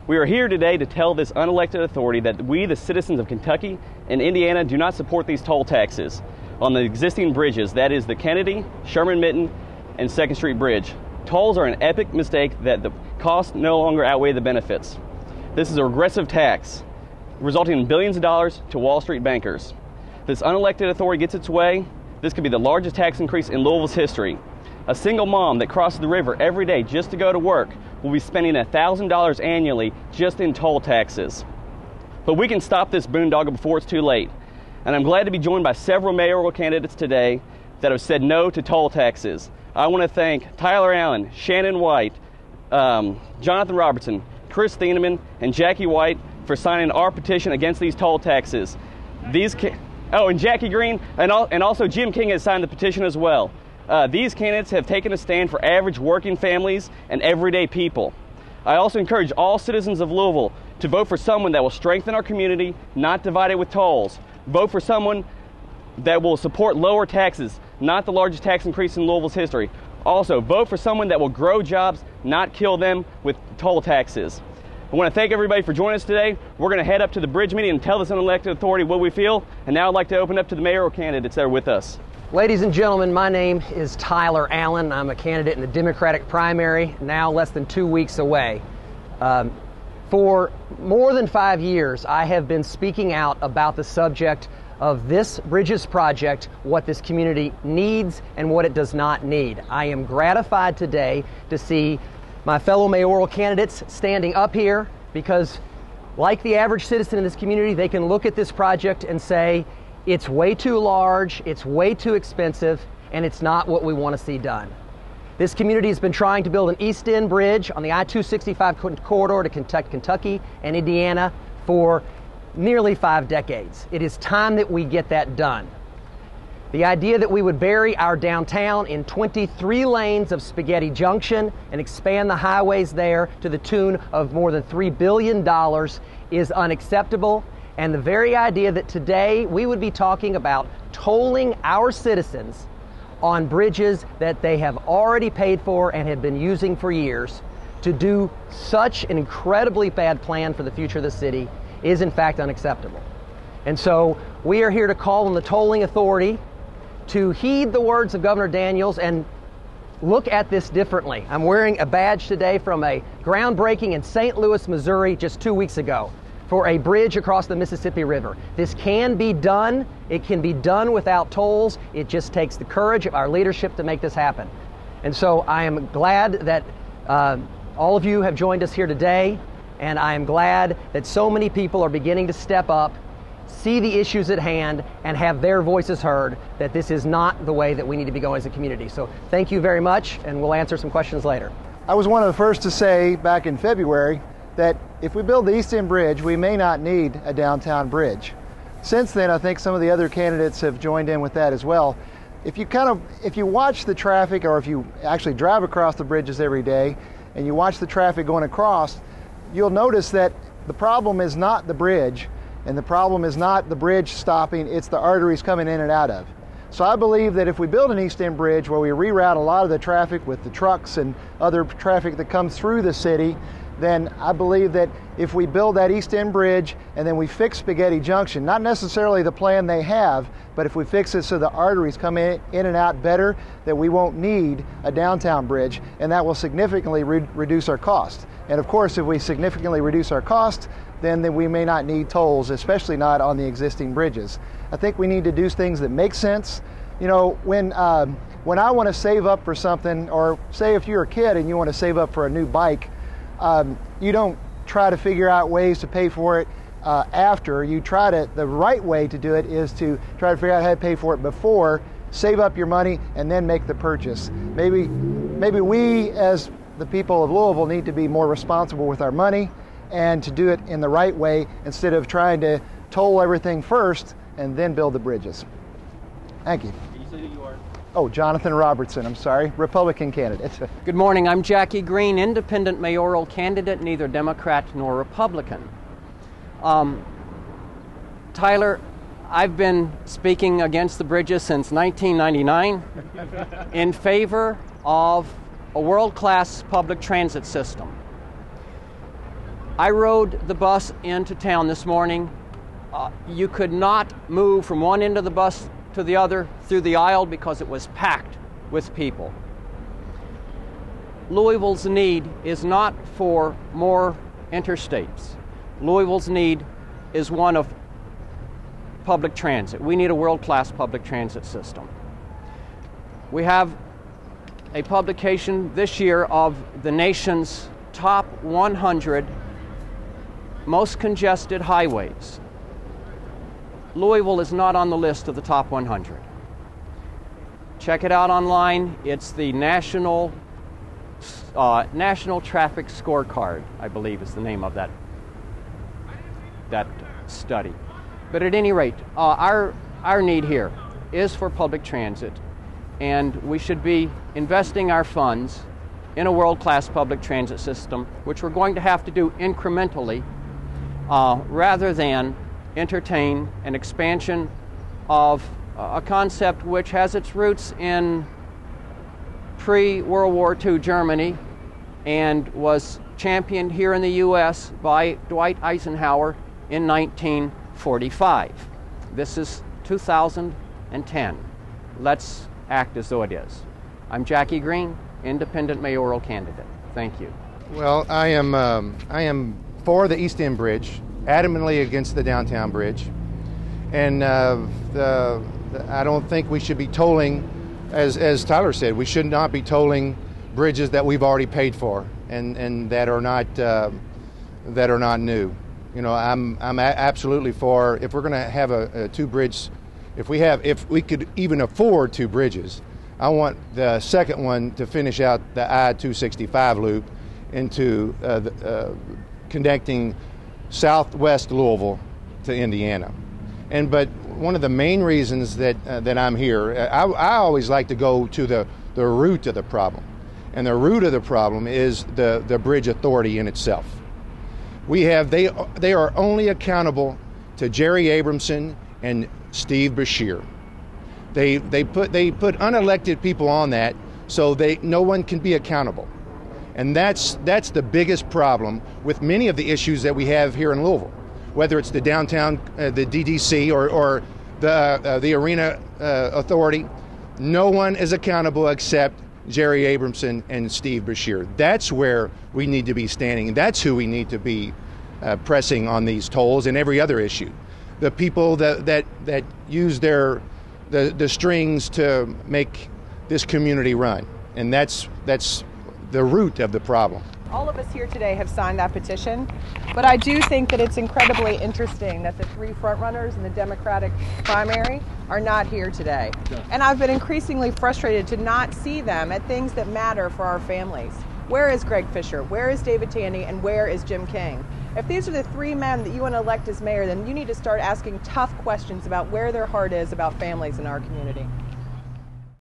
We are here today to tell this unelected authority that we, the citizens of Kentucky and Indiana, do not support these toll taxes on the existing bridges, that is the Kennedy, Sherman-Minton, and 2nd Street Bridge. Tolls are an epic mistake that the costs no longer outweigh the benefits. This is a regressive tax, resulting in billions of dollars to Wall Street bankers. This unelected authority gets its way, this could be the largest tax increase in Louisville's history. A single mom that crosses the river every day just to go to work will be spending $1,000 annually just in toll taxes. But we can stop this boondoggle before it's too late. And I'm glad to be joined by several mayoral candidates today that have said no to toll taxes. I want to thank Tyler Allen, Shannon White, Jonathan Robertson, Chris Thieneman, and Jackie White for signing our petition against these toll taxes. And Jackie Green, and also Jim King has signed the petition as well. These candidates have taken a stand for average working families and everyday people. I also encourage all citizens of Louisville to vote for someone that will strengthen our community, not divide it with tolls. Vote for someone that will support lower taxes, not the largest tax increase in Louisville's history. Also, vote for someone that will grow jobs, not kill them with toll taxes. I want to thank everybody for joining us today. We're going to head up to the bridge meeting and tell this unelected authority what we feel. And now I'd like to open up to the mayoral candidates that are with us. Ladies and gentlemen, my name is Tyler Allen. I'm a candidate in the Democratic primary, now less than 2 weeks away. For more than 5 years, I have been speaking out about the subject of this Bridges project, what this community needs and what it does not need. I am gratified today to see my fellow mayoral candidates standing up here because, like the average citizen in this community, they can look at this project and say, it's way too large, it's way too expensive, and it's not what we want to see done. This community has been trying to build an East End bridge on the I-265 corridor to Kentucky and Indiana for nearly 5 decades. It is time that we get that done. The idea that we would bury our downtown in 23 lanes of Spaghetti Junction and expand the highways there to the tune of more than $3 billion is unacceptable. And the very idea that today we would be talking about tolling our citizens on bridges that they have already paid for and have been using for years to do such an incredibly bad plan for the future of the city is in fact unacceptable. And so we are here to call on the tolling authority to heed the words of Governor Daniels and look at this differently. I'm wearing a badge today from a groundbreaking in St. Louis, Missouri just 2 weeks ago for a bridge across the Mississippi River. This can be done. It can be done without tolls. It just takes the courage of our leadership to make this happen. And so I am glad that all of you have joined us here today, and I am glad that so many people are beginning to step up, see the issues at hand, and have their voices heard, that this is not the way that we need to be going as a community. So thank you very much, and we'll answer some questions later. I was one of the first to say back in February that if we build the East End Bridge, we may not need a downtown bridge. Since then, I think some of the other candidates have joined in with that as well. If you watch the traffic, or if you actually drive across the bridges every day and you watch the traffic going across, you'll notice that the problem is not the bridge, and the problem is not the bridge stopping, it's the arteries coming in and out of. So I believe that if we build an East End Bridge where we reroute a lot of the traffic with the trucks and other traffic that comes through the city, then I believe that if we build that East End Bridge and then we fix Spaghetti Junction, not necessarily the plan they have, but if we fix it so the arteries come in and out better, that we won't need a downtown bridge, and that will significantly reduce our cost. And of course, if we significantly reduce our cost, then we may not need tolls, especially not on the existing bridges. I think we need to do things that make sense. You know, when I want to save up for something, or say if you're a kid and you want to save up for a new bike, you don't try to figure out ways to pay for it after. The right way to do it is to try to figure out how to pay for it before, save up your money, and then make the purchase. Maybe we as the people of Louisville need to be more responsible with our money and to do it in the right way instead of trying to toll everything first and then build the bridges. Thank you. Can you say who you are? Oh, Jonathan Robertson, I'm sorry, Republican candidate. Good morning, I'm Jackie Green, independent mayoral candidate, neither Democrat nor Republican. Tyler, I've been speaking against the bridges since 1999 in favor of a world-class public transit system. I rode the bus into town this morning. You could not move from one end of the bus to the other through the aisle because it was packed with people. Louisville's need is not for more interstates. Louisville's need is one of public transit. We need a world-class public transit system. We have a publication this year of the nation's top 100 most congested highways. Louisville is not on the list of the top 100. Check it out online. It's the National Traffic Scorecard, I believe is the name of that study. But at any rate, our need here is for public transit, and we should be investing our funds in a world-class public transit system, which we're going to have to do incrementally, rather than entertain an expansion of a concept which has its roots in pre-World War II Germany and was championed here in the U.S. by Dwight Eisenhower in 1945. This is 2010. Let's act as though it is. I'm Jackie Green, independent mayoral candidate. Thank you. Well, I am for the East End Bridge, adamantly against the downtown bridge, and I don't think we should be tolling, as Tyler said, we should not be tolling bridges that we've already paid for and that are not new. You know, I'm absolutely for, if we're going to have a two bridge, if we could even afford two bridges, I want the second one to finish out the I-265 loop into connecting Southwest Louisville to Indiana. But one of the main reasons that I'm here, I always like to go to the root of the problem. And the root of the problem is the bridge authority in itself. They are only accountable to Jerry Abramson and Steve Beshear. They put unelected people on that so no one can be accountable. And that's the biggest problem with many of the issues that we have here in Louisville, whether it's the downtown, the DDC, or the arena authority. No one is accountable except Jerry Abramson and Steve Beshear. That's where we need to be standing. That's who we need to be pressing on these tolls and every other issue. The people that use the strings to make this community run, and that's the root of the problem. All of us here today have signed that petition, but I do think that it's incredibly interesting that the three frontrunners in the Democratic primary are not here today. And I've been increasingly frustrated to not see them at things that matter for our families. Where is Greg Fisher? Where is David Tandy? And where is Jim King? If these are the three men that you want to elect as mayor, then you need to start asking tough questions about where their heart is about families in our community.